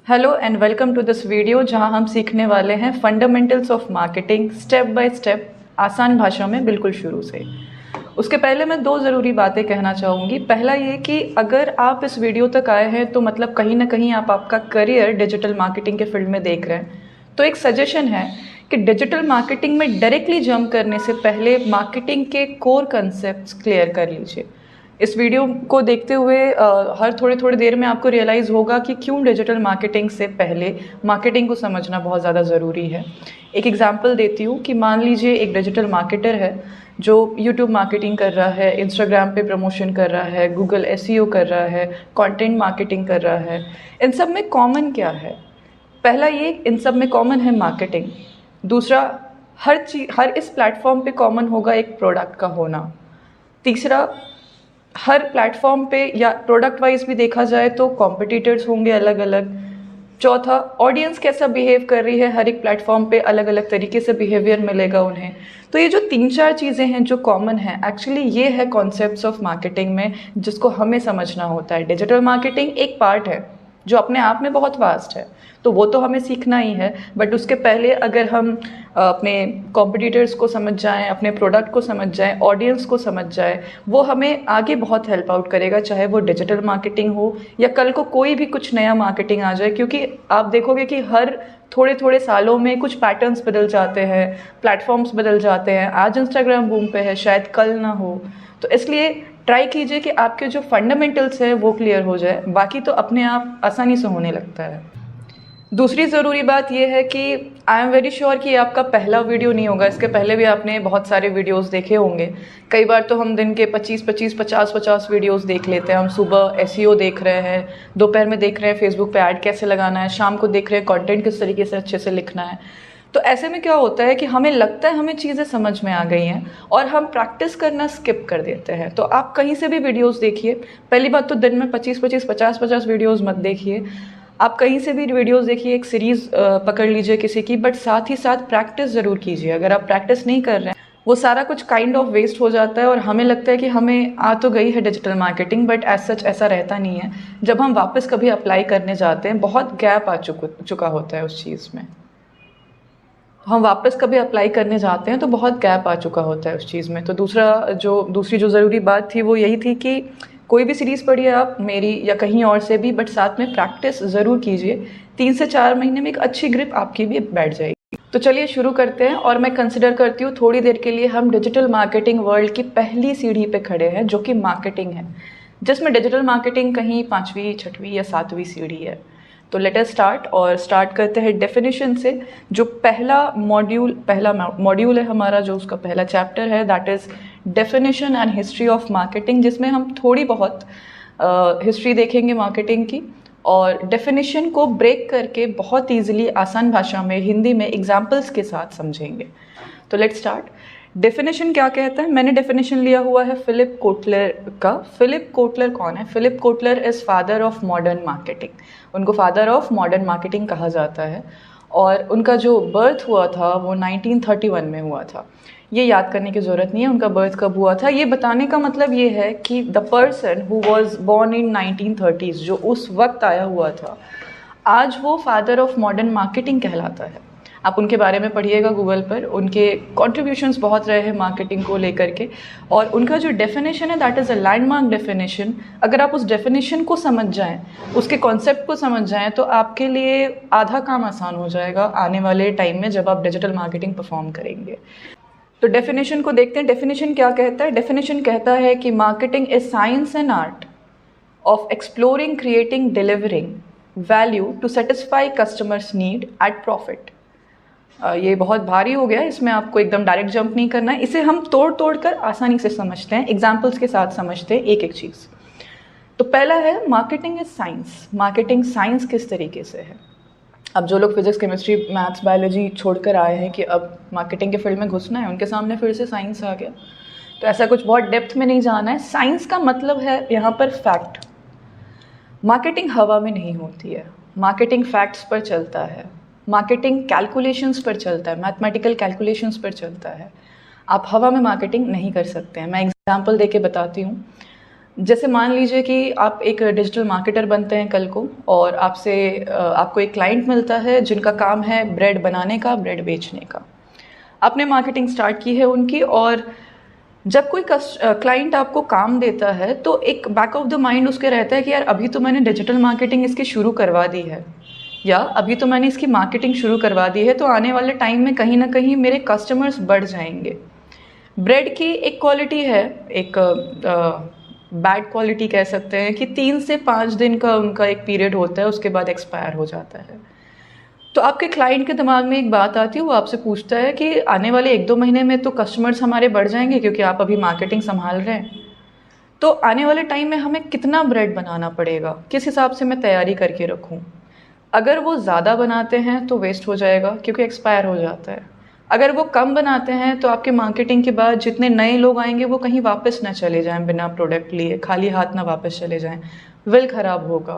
Hello and welcome to this video जहां हम सीखने वाले हैं fundamentals of marketing step by step आसान भाषा में बिल्कुल शुरू से। उसके पहले मैं दो ज़रूरी बातें कहना चाहूँगी। पहला ये कि अगर आप इस वीडियो तक आए हैं तो मतलब कहीं ना कहीं आप आपका करियर डिजिटल मार्केटिंग के फील्ड में देख रहे हैं। तो एक सजेशन है कि डिजिटल मार्केटिंग में डायरेक्टली जंप करने से पहले मार्केटिंग के कोर कंसेप्ट्स क्लियर कर लीजिए। इस वीडियो को देखते हुए हर थोड़ी थोड़ी देर में आपको रियलाइज़ होगा कि क्यों डिजिटल मार्केटिंग से पहले मार्केटिंग को समझना बहुत ज़्यादा ज़रूरी है। एक एग्जांपल देती हूँ कि मान लीजिए एक डिजिटल मार्केटर है जो यूट्यूब मार्केटिंग कर रहा है, इंस्टाग्राम पे प्रमोशन कर रहा है, गूगल एसईओ कर रहा है, कंटेंट मार्केटिंग कर रहा है। इन सब में कॉमन क्या है? पहला ये, इन सब में कॉमन है मार्केटिंग। दूसरा, हर इस प्लेटफॉर्म पे कॉमन होगा एक प्रोडक्ट का होना। तीसरा, हर प्लेटफॉर्म पे या प्रोडक्ट वाइज भी देखा जाए तो कॉम्पिटिटर्स होंगे अलग अलग। चौथा, ऑडियंस कैसा बिहेव कर रही है, हर एक प्लेटफॉर्म पे अलग अलग तरीके से बिहेवियर मिलेगा उन्हें। तो ये जो तीन चार चीज़ें हैं जो कॉमन है, एक्चुअली ये है कॉन्सेप्ट्स ऑफ मार्केटिंग में जिसको हमें समझना होता है। डिजिटल मार्केटिंग एक पार्ट है जो अपने आप में बहुत वास्ट है, तो वो तो हमें सीखना ही है। बट उसके पहले अगर हम अपने कॉम्पिटिटर्स को समझ जाएं, अपने प्रोडक्ट को समझ जाएं, ऑडियंस को समझ जाएं, वो हमें आगे बहुत हेल्प आउट करेगा, चाहे वो डिजिटल मार्केटिंग हो या कल को कोई भी कुछ नया मार्केटिंग आ जाए। क्योंकि आप देखोगे कि हर थोड़े थोड़े सालों में कुछ पैटर्न्स बदल जाते हैं, प्लेटफॉर्म्स बदल जाते हैं। आज इंस्टाग्राम बूम पे है, शायद कल ना हो। तो इसलिए ट्राई कीजिए कि आपके जो फंडामेंटल्स है वो क्लियर हो जाए, बाकी तो अपने आप आसानी से होने लगता है। दूसरी ज़रूरी बात यह है कि आई एम वेरी श्योर कि आपका पहला वीडियो नहीं होगा। इसके पहले भी आपने बहुत सारे वीडियोस देखे होंगे। कई बार तो हम दिन के 25-25, 50-50 वीडियोस देख लेते हैं। हम सुबह एसईओ देख रहे हैं, दोपहर में देख रहे हैं फेसबुक पे ऐड कैसे लगाना है, शाम को देख रहे हैं कंटेंट किस तरीके से अच्छे से लिखना है। तो ऐसे में क्या होता है कि हमें लगता है हमें चीज़ें समझ में आ गई हैं और हम प्रैक्टिस करना स्किप कर देते हैं। तो आप कहीं से भी वीडियोस देखिए। पहली बात तो दिन में 25-25, 50-50 वीडियोस मत देखिए। आप कहीं से भी वीडियोस देखिए, एक सीरीज़ पकड़ लीजिए किसी की, बट साथ ही साथ प्रैक्टिस ज़रूर कीजिए। अगर आप प्रैक्टिस नहीं कर रहे हैं, वो सारा कुछ काइंड ऑफ वेस्ट हो जाता है और हमें लगता है कि हमें आ तो गई है digital marketing, but as such ऐसा रहता नहीं है। जब हम वापस कभी अप्लाई करने जाते हैं, बहुत गैप आ चुका होता है उस चीज़ में। हम वापस कभी अप्लाई करने जाते हैं तो बहुत गैप आ चुका होता है उस चीज़ में। तो दूसरी जो ज़रूरी बात थी वो यही थी कि कोई भी सीरीज़ पढ़िए आप, मेरी या कहीं और से भी, बट साथ में प्रैक्टिस ज़रूर कीजिए। 3 से 4 महीने में एक अच्छी ग्रिप आपकी भी बैठ जाएगी। तो चलिए शुरू करते हैं। और मैं कंसिडर करती हूँ थोड़ी देर के लिए हम डिजिटल मार्केटिंग वर्ल्ड की पहली सीढ़ी पे खड़े हैं, जो कि मार्केटिंग है, जिसमें डिजिटल मार्केटिंग कहीं 5वीं, 6वीं या 7वीं सीढ़ी है। तो लेट अस स्टार्ट करते हैं डेफिनेशन से। जो पहला मॉड्यूल है हमारा, जो उसका पहला चैप्टर है, that is definition and history of marketing, जिसमें हम थोड़ी बहुत हिस्ट्री देखेंगे मार्केटिंग की और डेफिनेशन को ब्रेक करके बहुत ईजिली आसान भाषा में, हिंदी में एग्जाम्पल्स के साथ समझेंगे। तो लेट्स स्टार्ट। डेफिनेशन क्या कहता है? मैंने डेफिनेशन लिया हुआ है फिलिप कोटलर का। फिलिप कोटलर कौन है? Philip Kotler is father of modern marketing. उनको फादर ऑफ मॉडर्न मार्केटिंग कहा जाता है और उनका जो बर्थ हुआ था वो 1931 में हुआ था। ये याद करने की ज़रूरत नहीं है उनका बर्थ कब हुआ था। ये बताने का मतलब ये है कि the person who was born in 1930s, जो उस वक्त आया हुआ था, आज वो फादर ऑफ मॉडर्न मार्केटिंग कहलाता है। आप उनके बारे में पढ़िएगा गूगल पर, उनके कॉन्ट्रीब्यूशंस बहुत रहे हैं मार्केटिंग को लेकर के। और उनका जो डेफिनेशन है that is a landmark definition. अगर आप उस डेफिनेशन को समझ जाएं, उसके कॉन्सेप्ट को समझ जाएं, तो आपके लिए आधा काम आसान हो जाएगा आने वाले टाइम में जब आप डिजिटल मार्केटिंग परफॉर्म करेंगे। तो डेफिनेशन को देखते हैं। डेफिनेशन क्या कहता है? डेफिनेशन कहता है कि marketing is science and art of exploring, creating, delivering value to satisfy customers need at profit. ये बहुत भारी हो गया, इसमें आपको एकदम डायरेक्ट जंप नहीं करना है। इसे हम तोड़ कर आसानी से समझते हैं, एग्जाम्पल्स के साथ समझते हैं एक एक चीज़। तो पहला है marketing is science. Marketing science किस तरीके से है? अब जो लोग फिजिक्स, केमिस्ट्री, मैथ्स, बायोलॉजी छोड़कर आए हैं कि अब मार्केटिंग के फील्ड में घुसना है, उनके सामने फिर से साइंस आ गया। तो ऐसा कुछ बहुत डेप्थ में नहीं जाना है। साइंस का मतलब है यहाँ पर फैक्ट। मार्केटिंग हवा में नहीं होती है, मार्केटिंग फैक्ट्स पर चलता है, मार्केटिंग कैलकुलेशंस पर चलता है, मैथमेटिकल कैलकुलेशंस पर चलता है। आप हवा में मार्केटिंग नहीं कर सकते हैं। मैं एग्जांपल देके बताती हूँ। जैसे मान लीजिए कि आप एक डिजिटल मार्केटर बनते हैं कल को, और आपको एक क्लाइंट मिलता है जिनका काम है ब्रेड बनाने का, ब्रेड बेचने का। आपने मार्केटिंग स्टार्ट की है उनकी, और जब कोई क्लाइंट आपको काम देता है तो एक बैक ऑफ द माइंड उसके रहता है कि यार अभी तो मैंने डिजिटल मार्केटिंग इसकी शुरू करवा दी है, या अभी तो मैंने इसकी मार्केटिंग शुरू करवा दी है, तो आने वाले टाइम में कहीं ना कहीं मेरे कस्टमर्स बढ़ जाएंगे। ब्रेड की एक क्वालिटी है, एक बैड क्वालिटी कह सकते हैं, कि 3 से 5 दिन का उनका एक पीरियड होता है, उसके बाद एक्सपायर हो जाता है। तो आपके क्लाइंट के दिमाग में एक बात आती है, वो आपसे पूछता है कि आने वाले 1-2 महीने में तो कस्टमर्स हमारे बढ़ जाएंगे क्योंकि आप अभी मार्केटिंग संभाल रहे हैं, तो आने वाले टाइम में हमें कितना ब्रेड बनाना पड़ेगा, किस हिसाब से मैं तैयारी करके रखूं। अगर वो ज़्यादा बनाते हैं तो वेस्ट हो जाएगा क्योंकि एक्सपायर हो जाता है। अगर वो कम बनाते हैं तो आपके मार्केटिंग के बाद जितने नए लोग आएंगे वो कहीं वापस ना चले जाएं, बिना प्रोडक्ट लिए खाली हाथ ना वापस चले जाएं, विल खराब होगा।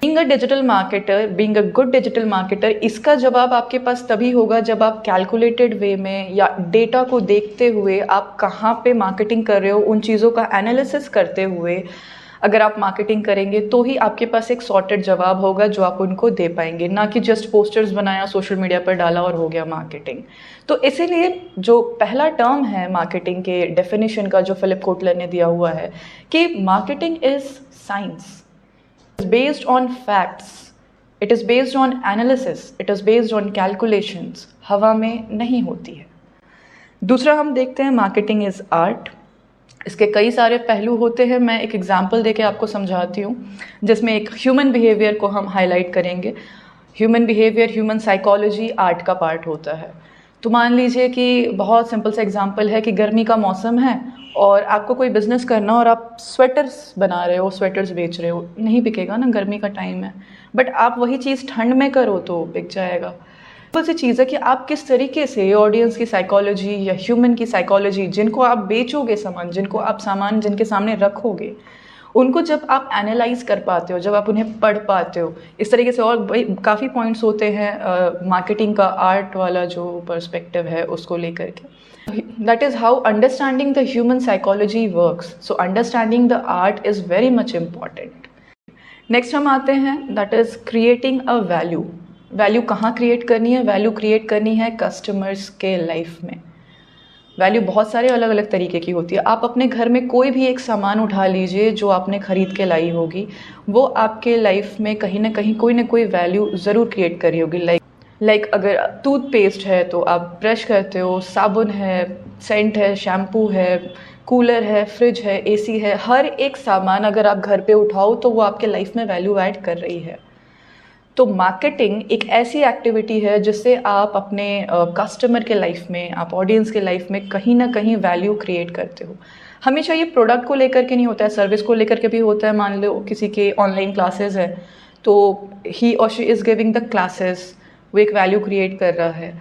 Being a digital marketer, being a good digital marketer, इसका जवाब आपके पास तभी होगा जब आप कैलकुलेटेड वे में या डेटा को देखते हुए आप कहाँ पे मार्केटिंग कर रहे हो, उन चीज़ों का एनालिसिस करते हुए अगर आप मार्केटिंग करेंगे तो ही आपके पास एक सॉर्टेड जवाब होगा जो आप उनको दे पाएंगे, ना कि जस्ट पोस्टर्स बनाया, सोशल मीडिया पर डाला और हो गया मार्केटिंग। तो इसीलिए जो पहला टर्म है मार्केटिंग के डेफिनेशन का, जो फिलिप कोटलर ने दिया हुआ है कि marketing is science, based on facts, it is based on analysis, it is based on calculations, हवा में नहीं होती है। दूसरा हम देखते हैं मार्केटिंग इज आर्ट। इसके कई सारे पहलू होते हैं, मैं एक एग्जांपल देके आपको समझाती हूँ, जिसमें एक ह्यूमन बिहेवियर को हम हाईलाइट करेंगे। Human behaviour, human psychology art का पार्ट होता है। तो मान लीजिए कि बहुत सिंपल सा एग्जांपल है कि गर्मी का मौसम है और आपको कोई बिज़नेस करना और आप स्वेटर्स बना रहे हो, स्वेटर्स बेच रहे हो, नहीं बिकेगा ना, गर्मी का टाइम है। बट आप वही चीज़ ठंड में करो तो बिक जाएगा। सिंपल सी चीज़ है कि आप किस तरीके से ऑडियंस की साइकोलॉजी या ह्यूमन की साइकोलॉजी, जिनको आप बेचोगे सामान, सामान जिनके सामने रखोगे, उनको जब आप एनालाइज कर पाते हो, जब आप उन्हें पढ़ पाते हो इस तरीके से। और भाई काफ़ी पॉइंट्स होते हैं मार्केटिंग का आर्ट वाला जो पर्सपेक्टिव है उसको लेकर के। That is how understanding the human psychology works. So understanding the art is very much important. Next हम आते हैं, that is creating a value. Value कहाँ क्रिएट करनी है? वैल्यू क्रिएट करनी है कस्टमर्स के लाइफ में। वैल्यू बहुत सारे अलग अलग तरीके की होती है। आप अपने घर में कोई भी एक सामान उठा लीजिए जो आपने ख़रीद के लाई होगी, वो आपके लाइफ में कहीं ना कहीं कोई ना कोई वैल्यू ज़रूर क्रिएट करी होगी। लाइक अगर टूथपेस्ट है तो आप ब्रश करते हो, साबुन है, सेंट है, शैम्पू है, कूलर है, फ्रिज है, एसी है, हर एक सामान अगर आप घर पे उठाओ तो वो आपके लाइफ में वैल्यू ऐड कर रही है। तो मार्केटिंग एक ऐसी एक्टिविटी है जिससे आप अपने कस्टमर के लाइफ में, आप ऑडियंस के लाइफ में कहीं ना कहीं वैल्यू क्रिएट करते हो। हमेशा ये प्रोडक्ट को लेकर के नहीं होता है, सर्विस को लेकर के भी होता है। मान लो किसी के ऑनलाइन क्लासेस है तो ही और she is giving the classes, वो एक वैल्यू क्रिएट कर रहा है।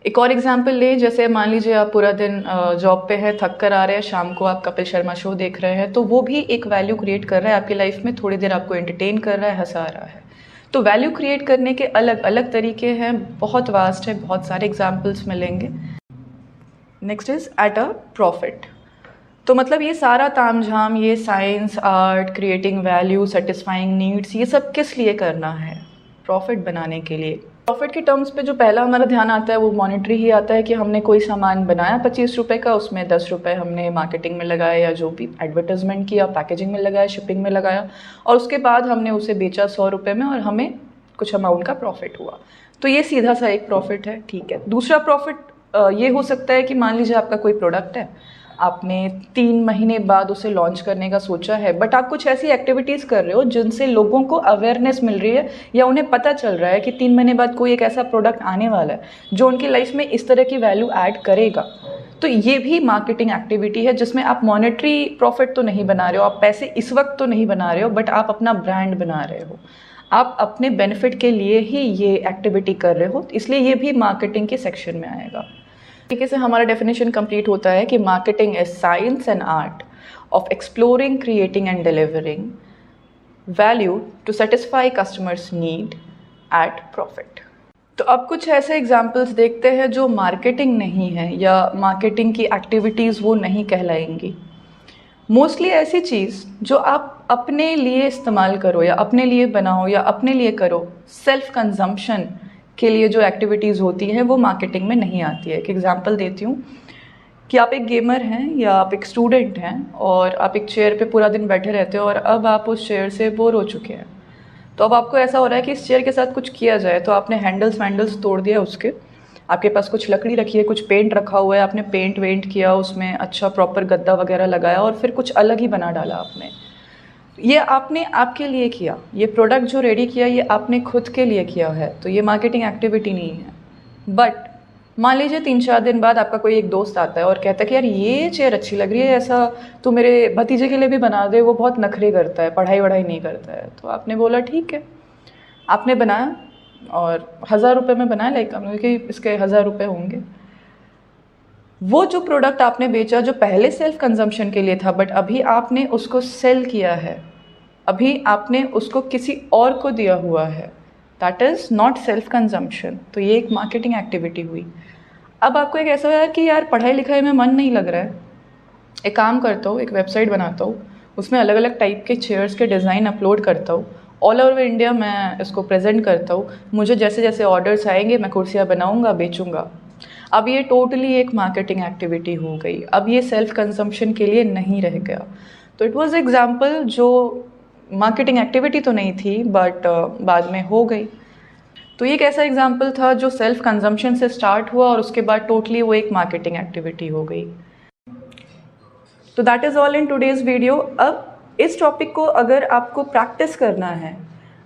एक और एग्जांपल ले, जैसे मान लीजिए आप पूरा दिन जॉब पे है, थक कर आ रहे हैं, शाम को आप कपिल शर्मा शो देख रहे हैं, तो वो भी एक वैल्यू क्रिएट कर रहा है आपकी लाइफ में, थोड़ी देर आपको एंटरटेन कर रहा है, हंसा रहा है। तो वैल्यू क्रिएट करने के अलग अलग तरीके हैं, बहुत वास्ट है, बहुत सारे एग्जाम्पल्स मिलेंगे। Next is at a profit. तो मतलब ये सारा तामझाम, ये science, art, creating value, satisfying needs, ये सब किस लिए करना है? प्रॉफिट बनाने के लिए। प्रॉफिट के टर्म्स पे जो पहला हमारा ध्यान आता है वो मॉनेटरी ही आता है कि हमने कोई सामान बनाया 25 रुपये का, उसमें 10 रुपये हमने मार्केटिंग में लगाया या जो भी एडवर्टाइजमेंट किया, पैकेजिंग में लगाया, शिपिंग में लगाया, और उसके बाद हमने उसे बेचा 100 रुपये में और हमें कुछ अमाउंट का प्रॉफिट हुआ। तो ये सीधा सा एक प्रॉफिट है, ठीक है। दूसरा प्रॉफिट ये हो सकता है कि मान लीजिए आपका कोई प्रोडक्ट है, आपने 3 महीने बाद उसे लॉन्च करने का सोचा है, बट आप कुछ ऐसी एक्टिविटीज़ कर रहे हो जिनसे लोगों को अवेयरनेस मिल रही है या उन्हें पता चल रहा है कि 3 महीने बाद कोई एक ऐसा प्रोडक्ट आने वाला है जो उनकी लाइफ में इस तरह की वैल्यू ऐड करेगा। तो ये भी मार्केटिंग एक्टिविटी है जिसमें आप मॉनेटरी प्रॉफिट तो नहीं बना रहे हो, आप पैसे इस वक्त तो नहीं बना रहे हो, बट आप अपना ब्रांड बना रहे हो, आप अपने बेनिफिट के लिए ही ये एक्टिविटी कर रहे हो, इसलिए ये भी मार्केटिंग के सेक्शन में आएगा। तरीके से हमारा डेफिनेशन कंप्लीट होता है कि marketing is science and art of exploring, creating and delivering value to satisfy customers need at profit. तो अब कुछ ऐसे एग्जाम्पल्स देखते हैं जो मार्केटिंग नहीं है या मार्केटिंग की एक्टिविटीज़ वो नहीं कहलाएंगी। मोस्टली ऐसी चीज़ जो आप अपने लिए इस्तेमाल करो या अपने लिए बनाओ या अपने लिए करो, सेल्फ कंजम्पशन के लिए जो एक्टिविटीज़ होती हैं वो मार्केटिंग में नहीं आती है। एक एग्जांपल देती हूँ कि आप एक गेमर हैं या आप एक स्टूडेंट हैं और आप एक चेयर पे पूरा दिन बैठे रहते हो और अब आप उस चेयर से बोर हो चुके हैं। तो अब आपको ऐसा हो रहा है कि इस चेयर के साथ कुछ किया जाए, तो आपने हैंडल्स वैंडल्स तोड़ दिया उसके, आपके पास कुछ लकड़ी रखी है, कुछ पेंट रखा हुआ है, आपने पेंट वेंट किया, उसमें अच्छा प्रॉपर गद्दा वगैरह लगाया और फिर कुछ अलग ही बना डाला आपने। ये आपने आपके लिए किया, ये प्रोडक्ट जो रेडी किया ये आपने खुद के लिए किया है, तो ये मार्केटिंग एक्टिविटी नहीं है। बट मान लीजिए 3-4 दिन बाद आपका कोई एक दोस्त आता है और कहता है कि यार ये चेयर अच्छी लग रही है, ऐसा तो मेरे भतीजे के लिए भी बना दे, वो बहुत नखरे करता है, पढ़ाई वढ़ाई नहीं करता है। तो आपने बोला ठीक है, आपने बनाया और 1000 रुपये में बनाया, लाइक कि इसके 1000 रुपये होंगे। वो जो प्रोडक्ट आपने बेचा जो पहले सेल्फ कंजम्पशन के लिए था, बट अभी आपने उसको सेल किया है, अभी आपने उसको किसी और को दिया हुआ है, that is not self consumption. तो ये एक मार्केटिंग एक्टिविटी हुई। अब आपको एक ऐसा है कि यार पढ़ाई लिखाई में मन नहीं लग रहा है, एक काम करता हूँ, एक वेबसाइट बनाता हूँ, उसमें अलग अलग टाइप के चेयर्स के डिज़ाइन अपलोड करता हूँ, ऑल ओवर इंडिया मैं इसको प्रेजेंट करता हूँ, मुझे जैसे जैसे ऑर्डर्स आएंगे मैं कुर्सियाँ बनाऊँगा, बेचूँगा। अब ये टोटली एक मार्केटिंग एक्टिविटी हो गई, अब ये सेल्फ कंजम्पशन के लिए नहीं रह गया। तो इट वाज एग्जांपल जो मार्केटिंग एक्टिविटी तो नहीं थी बट बाद में हो गई। तो ये एक ऐसा एग्जांपल था जो सेल्फ कंजम्पशन से स्टार्ट हुआ और उसके बाद टोटली वो एक मार्केटिंग एक्टिविटी हो गई। तो that is all in today's video. अब इस टॉपिक को अगर आपको प्रैक्टिस करना है,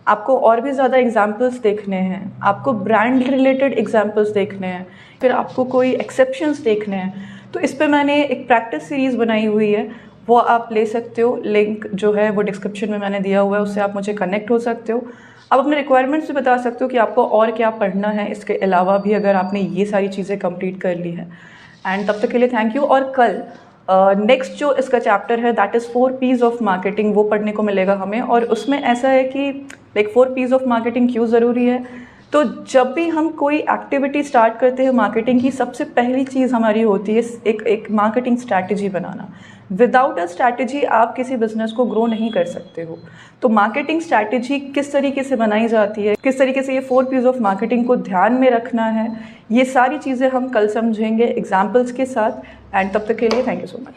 आपको और भी ज़्यादा एग्जाम्पल्स देखने हैं, आपको ब्रांड रिलेटेड एग्जाम्पल्स देखने हैं, फिर आपको कोई एक्सेप्शंस देखने हैं, तो इस पे मैंने एक प्रैक्टिस सीरीज़ बनाई हुई है, वो आप ले सकते हो। लिंक जो है वो डिस्क्रिप्शन में मैंने दिया हुआ है, उससे आप मुझे कनेक्ट हो सकते हो। आप अपने रिक्वायरमेंट्स भी बता सकते हो कि आपको और क्या पढ़ना है इसके अलावा भी, अगर आपने ये सारी चीज़ें कंप्लीट कर ली हैं। एंड तब तक के लिए थैंक यू। और कल नेक्स्ट जो इसका चैप्टर है that is 4 P's of marketing, वो पढ़ने को मिलेगा हमें। और उसमें ऐसा है कि लाइक 4 P's ऑफ मार्केटिंग क्यों ज़रूरी है, तो जब भी हम कोई एक्टिविटी स्टार्ट करते हैं मार्केटिंग की, सबसे पहली चीज़ हमारी होती है एक marketing strategy banana. Without a strategy आप किसी बिजनेस को ग्रो नहीं कर सकते हो। तो मार्केटिंग स्ट्रैटेजी किस तरीके से बनाई जाती है, किस तरीके से ये 4 P's ऑफ मार्केटिंग को ध्यान में रखना है, ये सारी चीज़ें हम कल समझेंगे एग्जाम्पल्स के साथ। एंड तब तक के लिए थैंक यू सो मच।